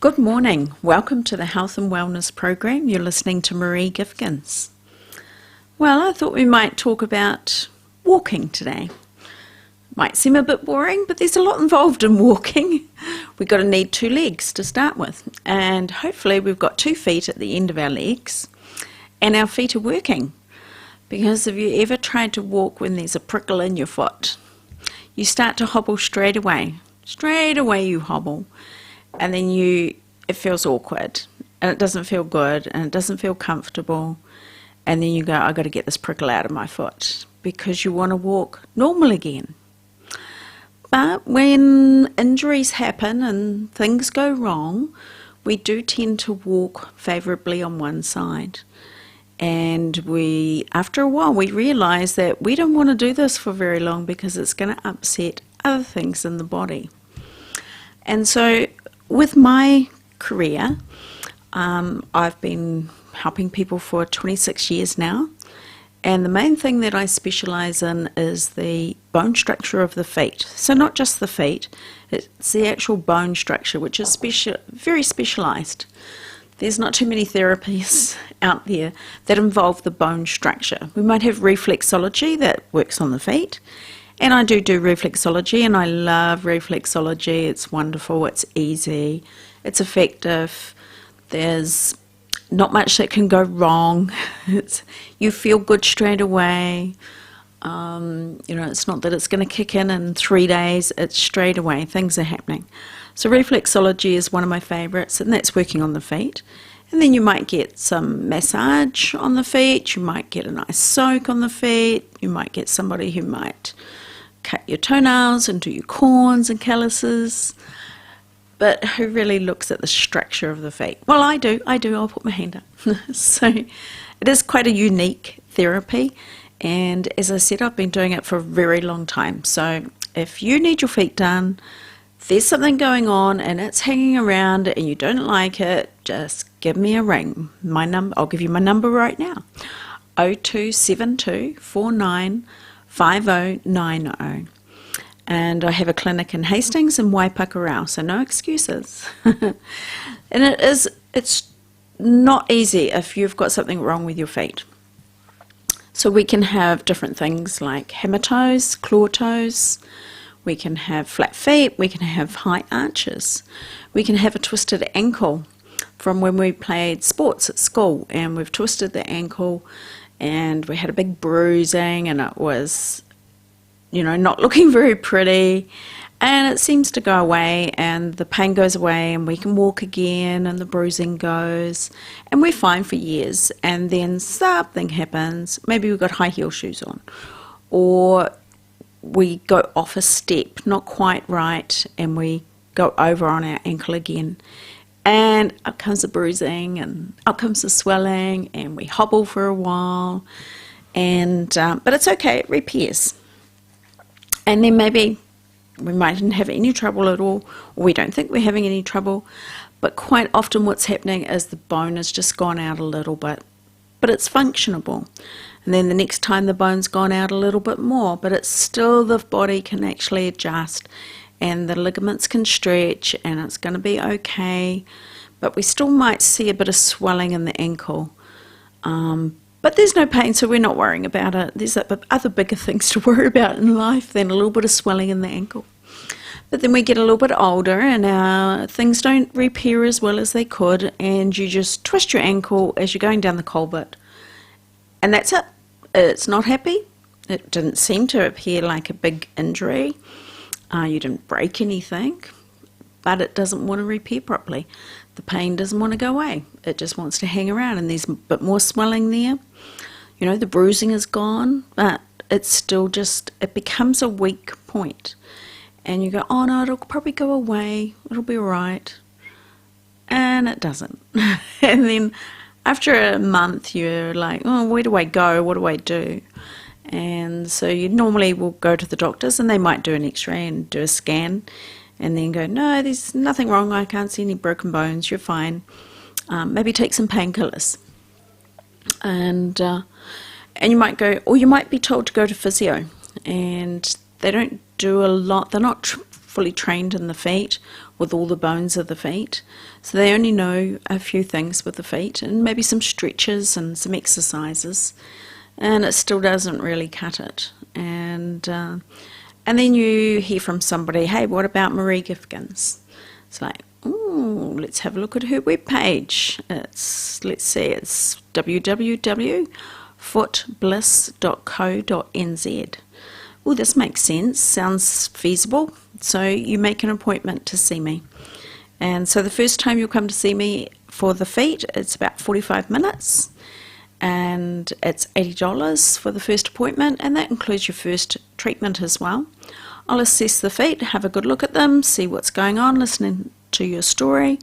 Good morning. Welcome to the Health and Wellness Program. You're listening to Maree Gifkins. Well, I thought we might talk about walking today. Might seem a bit boring, but there's a lot involved in walking. We've got to need 2 legs to start with, and hopefully we've got 2 feet at the end of our legs, and our feet are working. Because have you ever tried to walk when there's a prickle in your foot? You start to hobble straight away. Straight away you hobble. And then it feels awkward, and it doesn't feel good, and it doesn't feel comfortable. And then you go, I've got to get this prickle out of my foot, because you want to walk normal again. But when injuries happen and things go wrong, we do tend to walk favourably on one side. And after a while, we realise that we don't want to do this for very long because it's going to upset other things in the body. And so with my career, I've been helping people for 26 years now, and the main thing that I specialise in is the bone structure of the feet. So not just the feet, it's the actual bone structure, which is very specialised. There's not too many therapies out there that involve the bone structure. We might have reflexology that works on the feet, and I do reflexology, and I love reflexology. It's wonderful, it's easy, it's effective. There's not much that can go wrong. You feel good straight away. It's not that it's going to kick in 3 days. It's straight away. Things are happening. So reflexology is one of my favourites, and that's working on the feet. And then you might get some massage on the feet. You might get a nice soak on the feet. You might get somebody who might cut your toenails and do your corns and calluses. But who really looks at the structure of the feet? Well, I do. I'll put my hand up. So it is quite a unique therapy. And as I said, I've been doing it for a very long time. So if you need your feet done, there's something going on and it's hanging around and you don't like it, just give me a ring. I'll give you my number right now. 0272 49 5090. And I have a clinic in Hastings and Waipakarau, so no excuses. And it's not easy if you've got something wrong with your feet. So we can have different things like hammer toes, claw toes. We can have flat feet. We can have high arches. We can have a twisted ankle from when we played sports at school, and we've twisted the ankle and we had a big bruising, and it was, not looking very pretty. And it seems to go away, and the pain goes away, and we can walk again, and the bruising goes, and we're fine for years. And then something happens. Maybe we've got high heel shoes on, or we go off a step, not quite right, and we go over on our ankle again. And up comes the bruising, and up comes the swelling, and we hobble for a while. But it's okay, it repairs. And then maybe we mightn't have any trouble at all, or we don't think we're having any trouble, but quite often what's happening is the bone has just gone out a little bit, but it's functionable. And then the next time the bone's gone out a little bit more, but it's still, the body can actually adjust, and the ligaments can stretch, and it's going to be okay, but we still might see a bit of swelling in the ankle. But there's no pain, so we're not worrying about it. There's other bigger things to worry about in life than a little bit of swelling in the ankle. But then we get a little bit older, and things don't repair as well as they could, and you just twist your ankle as you're going down the culvert. And that's it. It's not happy. It didn't seem to appear like a big injury. You didn't break anything, but it doesn't want to repair properly. The pain doesn't want to go away. It just wants to hang around, and there's a bit more swelling there. The bruising is gone, but it's still it becomes a weak point. And you go, oh no, it'll probably go away. It'll be all right. And it doesn't. And then after a month, you're like, oh, where do I go? What do I do? And so you normally will go to the doctors, and they might do an x-ray and do a scan, and then go, no, there's nothing wrong. I can't see any broken bones. You're fine. Maybe take some painkillers. And you might go, or you might be told to go to physio, and they don't do a lot. They're not fully trained in the feet, with all the bones of the feet. So they only know a few things with the feet, and maybe some stretches and some exercises, and it still doesn't really cut it. And then you hear from somebody, hey, what about Maree Gifkins? It's like, ooh, let's have a look at her webpage. Let's see, it's www.footbliss.co.nz. Well, this makes sense, sounds feasible. So you make an appointment to see me. And so the first time you'll come to see me for the feet, it's about 45 minutes. And it's $80 for the first appointment, and that includes your first treatment as well. I'll assess the feet, have a good look at them, see what's going on, listening to your story,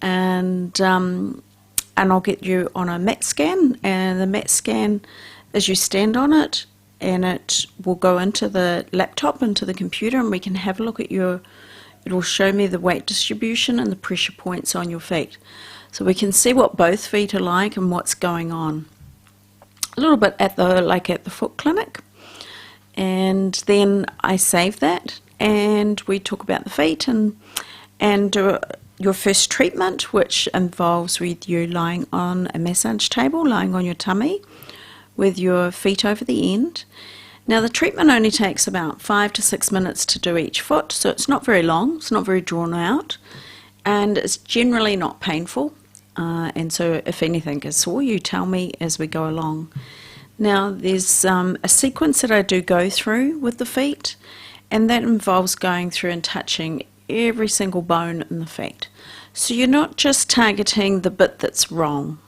and I'll get you on a MAT scan. And the MAT scan is you stand on it, and it will go into the laptop, into the computer, and we can have a look at it will show me the weight distribution and the pressure points on your feet. So we can see what both feet are like and what's going on. A little bit at the foot clinic. And then I save that, and we talk about the feet and do your first treatment, which involves with you lying on a massage table, lying on your tummy with your feet over the end. Now the treatment only takes about 5 to 6 minutes to do each foot, so it's not very long, it's not very drawn out, and it's generally not painful. And so if anything is sore, you tell me as we go along. Now there's a sequence that I do go through with the feet, and that involves going through and touching every single bone in the feet. So you're not just targeting the bit that's wrong,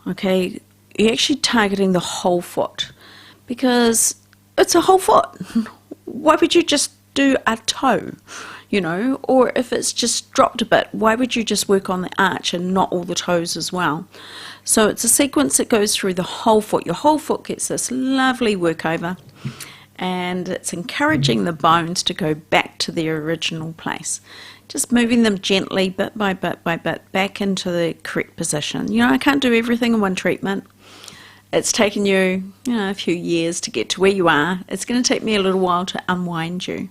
okay? You're actually targeting the whole foot, because it's a whole foot. Why would you just do a toe? Or if it's just dropped a bit, why would you just work on the arch and not all the toes as well? So it's a sequence that goes through the whole foot. Your whole foot gets this lovely workover, and it's encouraging the bones to go back to their original place. Just moving them gently, bit by bit by bit, back into the correct position. I can't do everything in one treatment. It's taken you, a few years to get to where you are. It's going to take me a little while to unwind you.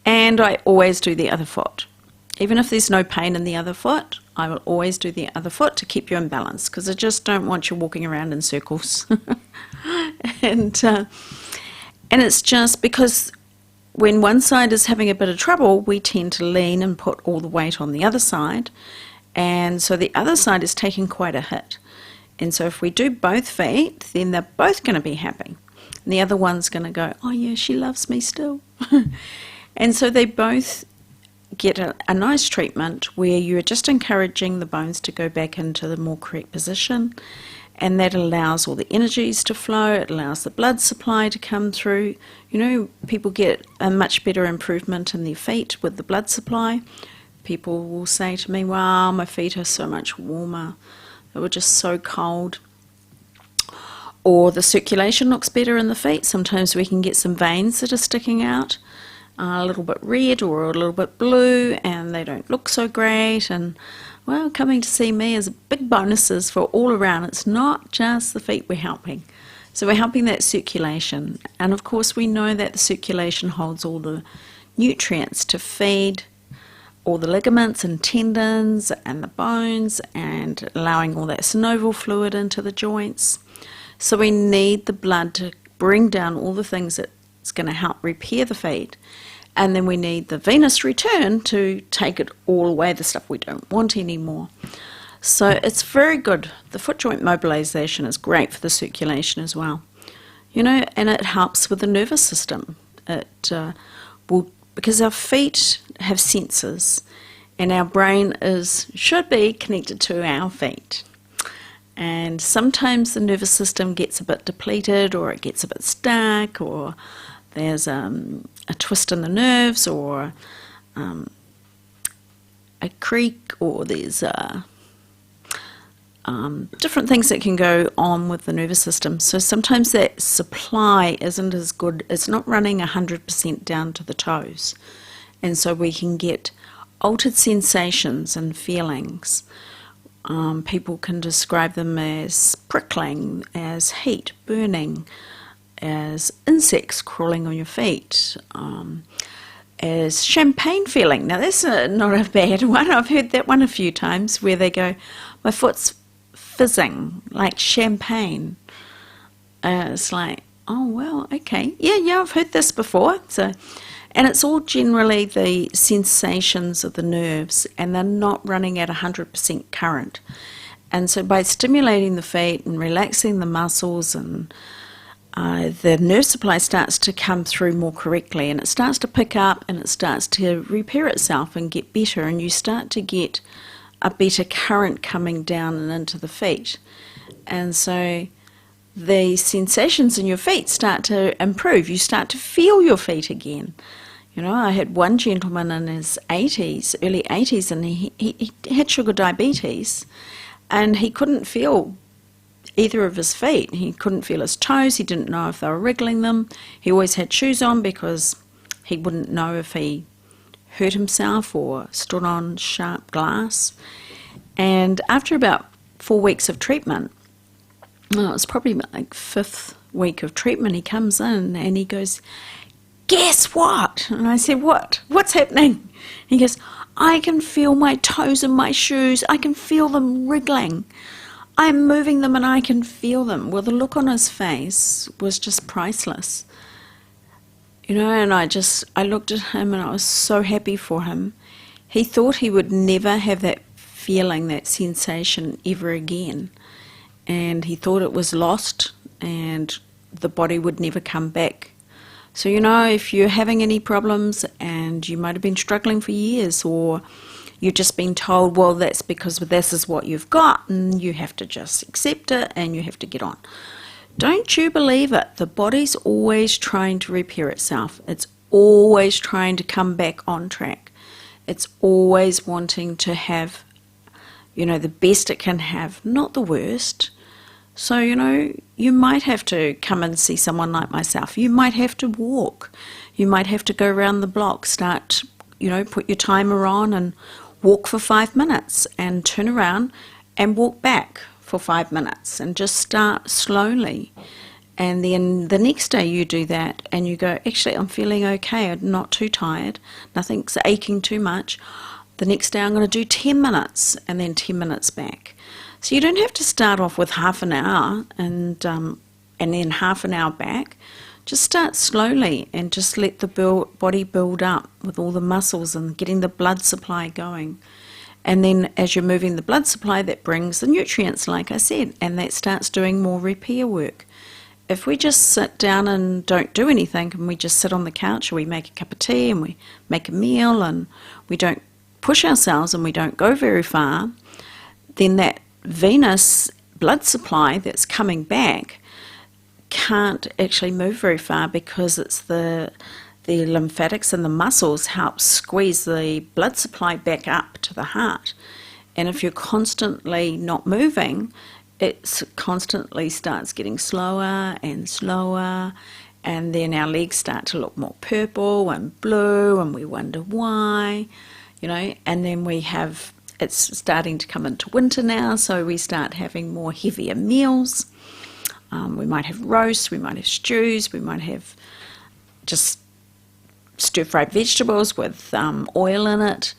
And I always do the other foot. Even if there's no pain in the other foot, I will always do the other foot to keep you in balance, because I just don't want you walking around in circles. And it's just because when one side is having a bit of trouble, we tend to lean and put all the weight on the other side. And so the other side is taking quite a hit. And so if we do both feet, then they're both going to be happy. And the other one's going to go, oh yeah, she loves me still. And so they both get a nice treatment where you're just encouraging the bones to go back into the more correct position, and that allows all the energies to flow, it allows the blood supply to come through. People get a much better improvement in their feet with the blood supply. People will say to me, wow, my feet are so much warmer, they were just so cold. Or the circulation looks better in the feet. Sometimes we can get some veins that are sticking out, a little bit red or a little bit blue, and they don't look so great. And well, coming to see me is big bonuses for all around. It's not just the feet we're helping. So we're helping that circulation. And of course we know that the circulation holds all the nutrients to feed all the ligaments and tendons and the bones, and allowing all that synovial fluid into the joints. So we need the blood to bring down all the things that's going to help repair the feet. And then we need the venous return to take it all away, the stuff we don't want anymore. So it's very good. The foot joint mobilization is great for the circulation as well. And it helps with the nervous system. It will, because our feet have sensors, and our brain should be connected to our feet. And sometimes the nervous system gets a bit depleted, or it gets a bit stuck, or there's a twist in the nerves, or a creak, or there's different things that can go on with the nervous system. So sometimes that supply isn't as good. It's not running 100% down to the toes. And so we can get altered sensations and feelings. People can describe them as prickling, as heat, burning, as insects crawling on your feet. as champagne feeling. Now that's not a bad one. I've heard that one a few times where they go, my foot's fizzing like champagne. It's like, oh well, okay, yeah, I've heard this before. So, and it's all generally the sensations of the nerves, and they're not running at 100% current. And so by stimulating the feet and relaxing the muscles, and the nerve supply starts to come through more correctly, and it starts to pick up, and it starts to repair itself and get better, and you start to get a better current coming down and into the feet. And so the sensations in your feet start to improve. You start to feel your feet again. You know, I had one gentleman in his 80s, early 80s, and he had sugar diabetes, and he couldn't feel either of his feet. He couldn't feel his toes. He didn't know if they were wriggling them. He always had shoes on because he wouldn't know if he hurt himself or stood on sharp glass. And after about 4 weeks of treatment, well, it was probably like 5th week of treatment, he comes in and he goes, guess what? And I said, what? What's happening? He goes, I can feel my toes in my shoes. I can feel them wriggling. I'm moving them and I can feel them. Well, the look on his face was just priceless. You know, and I looked at him and I was so happy for him. He thought he would never have that feeling, that sensation ever again. And he thought it was lost and the body would never come back. So, you know, if you're having any problems and you might have been struggling for years, or you've just been told, well, that's because this is what you've got and you have to just accept it and you have to get on. Don't you believe it? The body's always trying to repair itself. It's always trying to come back on track. It's always wanting to have, you know, the best it can have, not the worst. So, you know, you might have to come and see someone like myself. You might have to walk. You might have to go around the block, start, you know, put your timer on and walk for 5 minutes and turn around and walk back for 5 minutes and just start slowly. And then the next day you do that and you go, actually, I'm feeling okay. I'm not too tired. Nothing's aching too much. The next day I'm going to do 10 minutes and then 10 minutes back. So you don't have to start off with half an hour and then half an hour back. Just start slowly and just let the body build up with all the muscles and getting the blood supply going. And then as you're moving the blood supply, that brings the nutrients, like I said, and that starts doing more repair work. If we just sit down and don't do anything, and we just sit on the couch, or we make a cup of tea and we make a meal and we don't push ourselves and we don't go very far, then that venous blood supply that's coming back can't actually move very far, because it's the lymphatics and the muscles help squeeze the blood supply back up to the heart. And if you're constantly not moving, it constantly starts getting slower and slower, and then our legs start to look more purple and blue, and we wonder why, you know. And then it's starting to come into winter now, so we start having more heavier meals. We might have roasts, we might have stews, we might have just stir-fried vegetables with oil in it,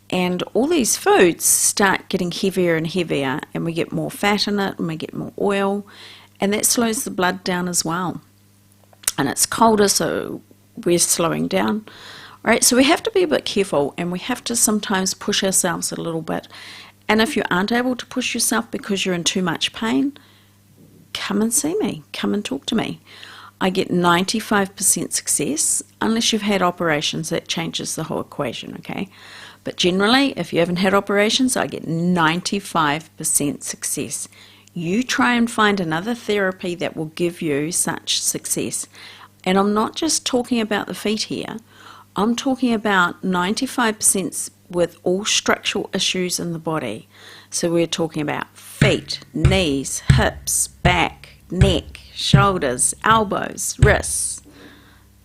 and all these foods start getting heavier and heavier, and we get more fat in it and we get more oil, and that slows the blood down as well. And it's colder, so we're slowing down. Right, so we have to be a bit careful, and we have to sometimes push ourselves a little bit. And if you aren't able to push yourself because you're in too much pain, come and see me, come and talk to me. I get 95% success, unless you've had operations. That changes the whole equation, okay? But generally, if you haven't had operations, I get 95% success. You try and find another therapy that will give you such success. And I'm not just talking about the feet here. I'm talking about 95% with all structural issues in the body. So we're talking about feet, knees, hips, back, neck, shoulders, elbows, wrists.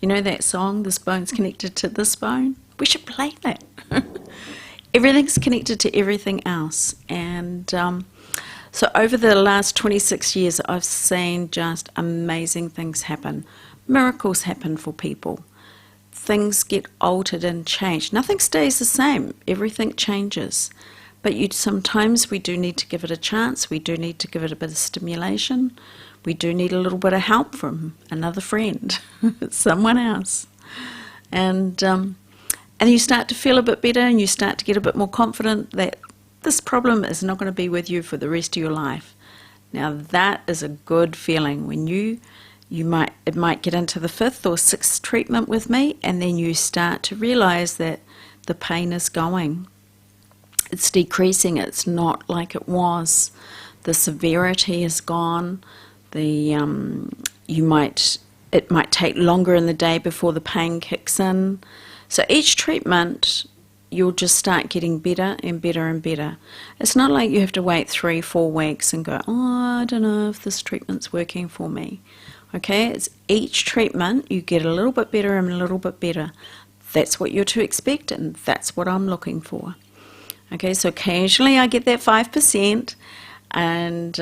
You know that song, this bone's connected to this bone? We should play that. Everything's connected to everything else. And so over the last 26 years, I've seen just amazing things happen. Miracles happen for people. things get altered and changed. Nothing stays the same. Everything changes. But sometimes we do need to give it a chance. We do need to give it a bit of stimulation. We do need a little bit of help from another friend, someone else. And you start to feel a bit better, and you start to get a bit more confident that this problem is not going to be with you for the rest of your life. Now that is a good feeling when it might get into the 5th or 6th treatment with me, and then you start to realize that the pain is going. It's decreasing. It's not like it was. The severity is gone. It might take longer in the day before the pain kicks in. So each treatment, you'll just start getting better and better and better. It's not like you have to wait 3-4 weeks and go, oh, I don't know if this treatment's working for me. Okay, it's each treatment you get a little bit better and a little bit better. That's what you're to expect, and that's what I'm looking for. Okay, so occasionally I get that 5%, and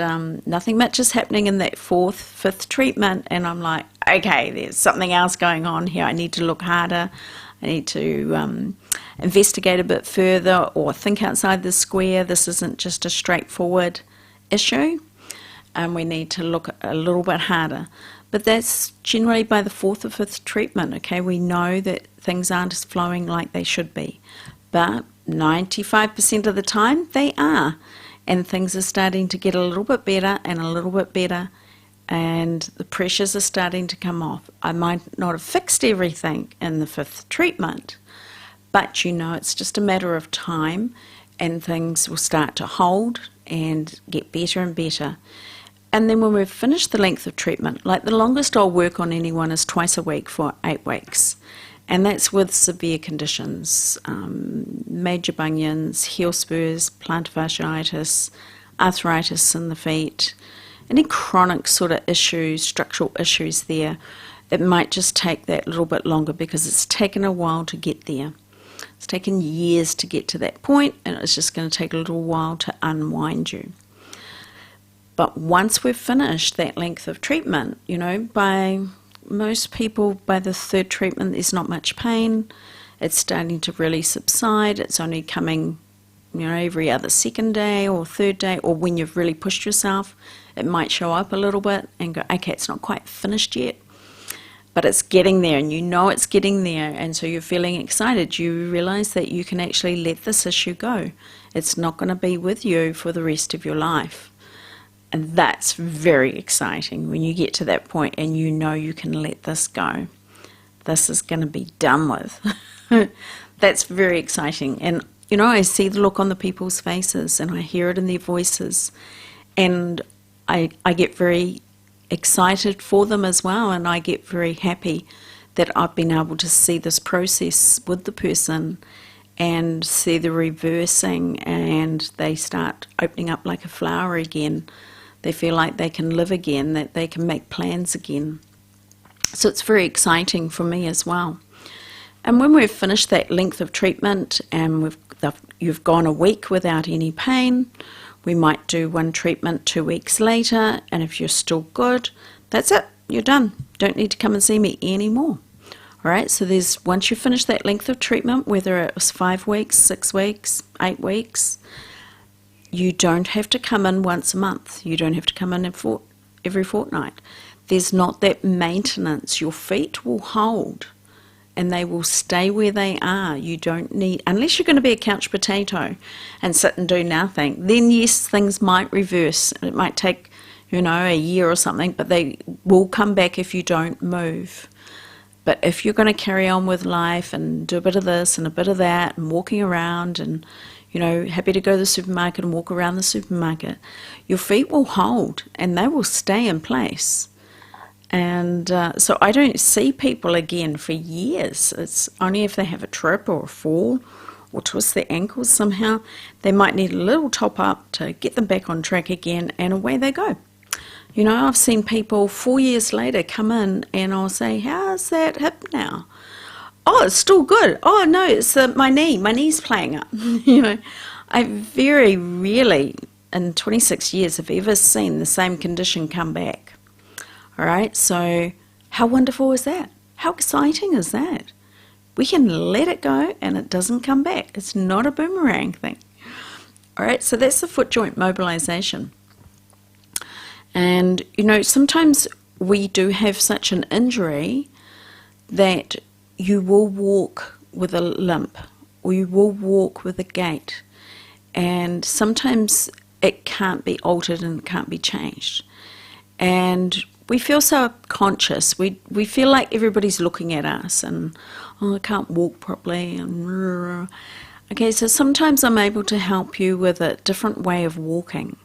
nothing much is happening in that 4th, 5th treatment, and I'm like, okay, there's something else going on here. I need to look harder. I need to investigate a bit further or think outside the square. This isn't just a straightforward issue, and we need to look a little bit harder. But that's generally by the 4th or 5th treatment, okay? We know that things aren't as flowing like they should be, but 95% of the time they are, and things are starting to get a little bit better and a little bit better, and the pressures are starting to come off. I might not have fixed everything in the 5th treatment, but it's just a matter of time, and things will start to hold and get better and better. And then when we've finished the length of treatment, like the longest I'll work on anyone is twice a week for 8 weeks. And that's with severe conditions, major bunions, heel spurs, plantar fasciitis, arthritis in the feet, any chronic sort of issues, structural issues there. It might just take that little bit longer because it's taken a while to get there. It's taken years to get to that point, and it's just going to take a little while to unwind you. But once we've finished that length of treatment, by most people, by the 3rd treatment, there's not much pain. It's starting to really subside. It's only coming, every other 2nd day or 3rd day, or when you've really pushed yourself, it might show up a little bit and go, okay, it's not quite finished yet, but it's getting there, and it's getting there, and so you're feeling excited. You realize that you can actually let this issue go. It's not going to be with you for the rest of your life. And that's very exciting when you get to that point and you can let this go. This is going to be done with. That's very exciting. And, I see the look on the people's faces, and I hear it in their voices. And I get very excited for them as well, and I get very happy that I've been able to see this process with the person and see the reversing, and they start opening up like a flower again. They feel like they can live again, that they can make plans again. So it's very exciting for me as well. And when we've finished that length of treatment and you've gone a week without any pain, we might do one treatment 2 weeks later, and if you're still good, that's it, you're done. Don't need to come and see me anymore. All right, so once you finish that length of treatment, whether it was 5 weeks, 6 weeks, 8 weeks, you don't have to come in once a month. You don't have to come in every fortnight. There's not that maintenance. Your feet will hold and they will stay where they are. You don't need, unless you're going to be a couch potato and sit and do nothing, then yes, things might reverse. It might take, a year or something, but they will come back if you don't move. But if you're going to carry on with life and do a bit of this and a bit of that and walking around and happy to go to the supermarket and walk around the supermarket, your feet will hold and they will stay in place. And so I don't see people again for years. It's only if they have a trip or a fall or twist their ankles somehow, they might need a little top up to get them back on track again, and away they go. I've seen people 4 years later come in and I'll say, how's that hip now? Oh, it's still good. Oh, no, it's my knee. My knee's playing up. I very rarely in 26 years have ever seen the same condition come back. All right, so how wonderful is that? How exciting is that? we can let it go and it doesn't come back. It's not a boomerang thing. All right, so that's the foot joint mobilization. And, you know, sometimes we do have such an injury that you will walk with a limp or you will walk with a gait. And sometimes it can't be altered and it can't be changed. And we feel so conscious. We feel like everybody's looking at us and, oh, I can't walk properly. And okay, so sometimes I'm able to help you with a different way of walking.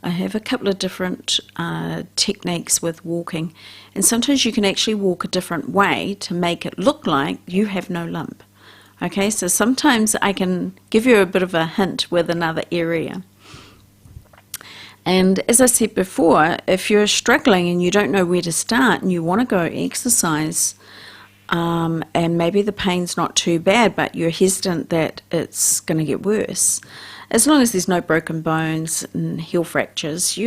I have a couple of different techniques with walking, and sometimes you can actually walk a different way to make it look like you have no limp. Okay, so sometimes I can give you a bit of a hint with another area. And as I said before, if you're struggling and you don't know where to start and you want to go exercise, and maybe the pain's not too bad, but you're hesitant that it's going to get worse, as long as there's no broken bones and heel fractures,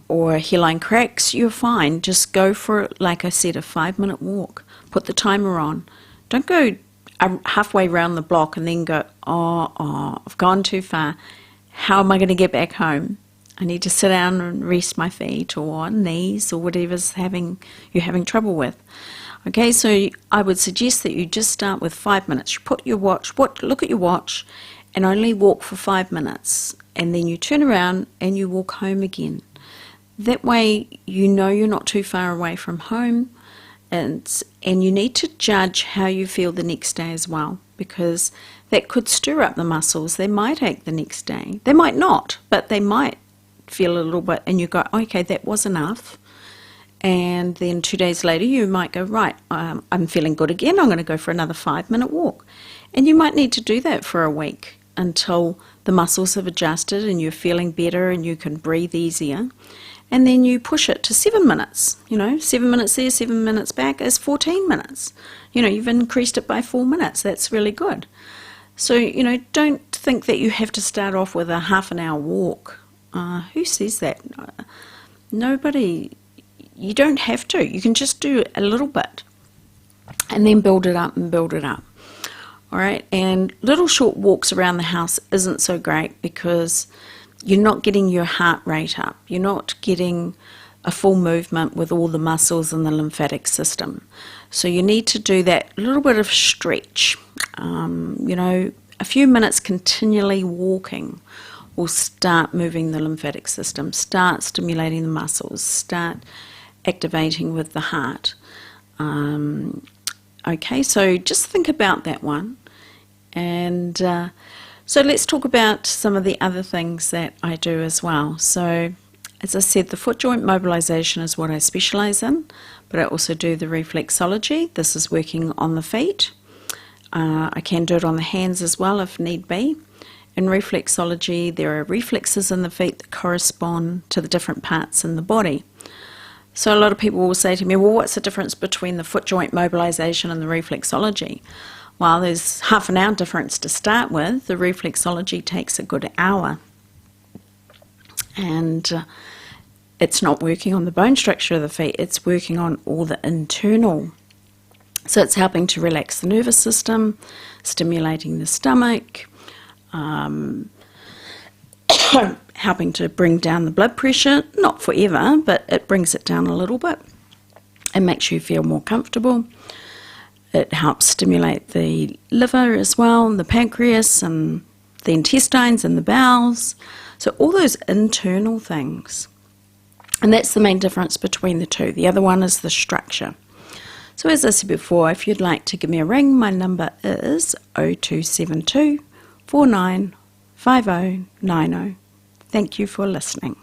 or hairline cracks, you're fine. Just go for, like I said, a 5-minute walk. Put the timer on. Don't go halfway around the block and then go, oh, I've gone too far. How am I going to get back home? I need to sit down and rest my feet or knees or whatever's you're having trouble with. Okay, so I would suggest that you just start with 5 minutes. You put your look at your watch, and only walk for 5 minutes, and then you turn around and you walk home again. That way you know you're not too far away from home, and you need to judge how you feel the next day as well, because that could stir up the muscles. They might ache the next day. They might not, but they might feel a little bit, and you go, okay, that was enough. And then 2 days later you might go, right, I'm feeling good again, I'm going to go for another 5-minute walk. And you might need to do that for a week until the muscles have adjusted and you're feeling better and you can breathe easier. And then you push it to 7 minutes. 7 minutes there, 7 minutes back is 14 minutes. You've increased it by 4 minutes. That's really good. So, don't think that you have to start off with a half an hour walk. Who says that? Nobody. You don't have to. You can just do a little bit and then build it up and build it up. All right, and little short walks around the house isn't so great because you're not getting your heart rate up. You're not getting a full movement with all the muscles in the lymphatic system. So you need to do that little bit of stretch. A few minutes continually walking will start moving the lymphatic system, start stimulating the muscles, start activating with the heart. Okay, so just think about that one. And so let's talk about some of the other things that I do as well. So as I said, the foot joint mobilization is what I specialize in, but I also do the reflexology. This is working on the feet. I can do it on the hands as well if need be. In reflexology, there are reflexes in the feet that correspond to the different parts in the body. So a lot of people will say to me, well, what's the difference between the foot joint mobilization and the reflexology? Well, there's half an hour difference to start with. The reflexology takes a good hour. And it's not working on the bone structure of the feet, it's working on all the internal. So it's helping to relax the nervous system, stimulating the stomach, helping to bring down the blood pressure, not forever, but it brings it down a little bit. It makes you feel more comfortable. It helps stimulate the liver as well, and the pancreas, and the intestines and the bowels. So all those internal things. And that's the main difference between the two. The other one is the structure. So as I said before, if you'd like to give me a ring, my number is 0272 495090. Thank you for listening.